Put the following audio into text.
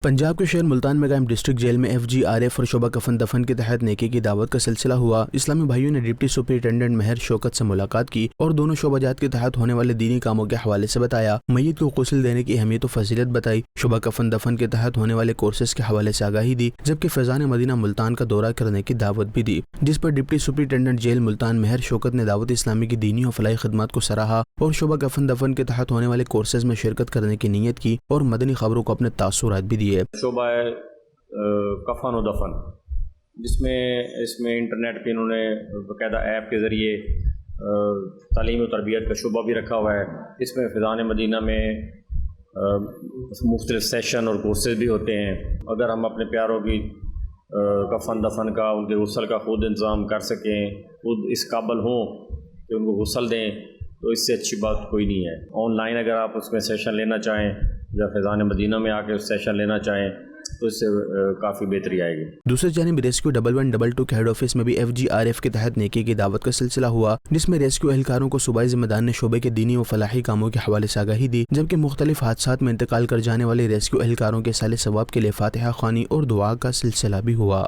پنجاب کے شہر ملتان میں قائم ڈسٹرکٹ جیل میں FGRF اور شعبہ کفن دفن کے تحت نیکی کی دعوت کا سلسلہ ہوا۔ اسلامی بھائیوں نے ڈپٹی سپرنٹینڈنٹ مہر شوکت سے ملاقات کی اور دونوں شعبہ جات کے تحت ہونے والے دینی کاموں کے حوالے سے بتایا۔ میت کو غسل دینے کی اہمیت و فضیلت بتائی۔ شعبہ کفن دفن کے تحت ہونے والے کورسز کے حوالے سے آگاہی دی، جبکہ فیضان مدینہ ملتان کا دورہ کرنے کی دعوت بھی دی، جس پر ڈپٹی سپرنٹینڈنٹ جیل ملتان مہر شوکت نے دعوت اسلامی کی دینی و فلاحی خدمات کو سراہا اور شعبہ کفن دفن کے تحت ہونے والے کورسز میں شرکت کرنے کی نیت کی اور مدنی خبروں کو اپنے تاثرات بھی دیے۔ شعبہ کفن و دفن، جس میں انٹرنیٹ پہ انہوں نے باقاعدہ ایپ کے ذریعے تعلیم و تربیت کا شعبہ بھی رکھا ہوا ہے۔ اس میں فیضان مدینہ میں مختلف سیشن اور کورسز بھی ہوتے ہیں۔ اگر ہم اپنے پیاروں کی کفن دفن کا، ان کے غسل کا خود انتظام کر سکیں، خود اس قابل ہوں کہ ان کو غسل دیں، تو اس سے اچھی بات کوئی نہیں ہے۔ آن لائن اگر آپ اس میں سیشن لینا چاہیں یا فیضان مدینہ میں آ کے سیشن لینا چاہیں تو اس سے کافی بہتری آئے گی۔ دوسری جانب ریسکیو 1122 کے ہیڈ آفس میں بھی FGRF کے تحت نیکی کی دعوت کا سلسلہ ہوا، جس میں ریسکیو اہلکاروں کو صوبائی ذمہ دار نے شعبے کے دینی و فلاحی کاموں کے حوالے سے آگاہی دی، جبکہ مختلف حادثات میں انتقال کر جانے والے ریسکیو اہلکاروں کے سال ثواب کے لیے فاتحہ خوانی اور دعا کا سلسلہ بھی ہوا۔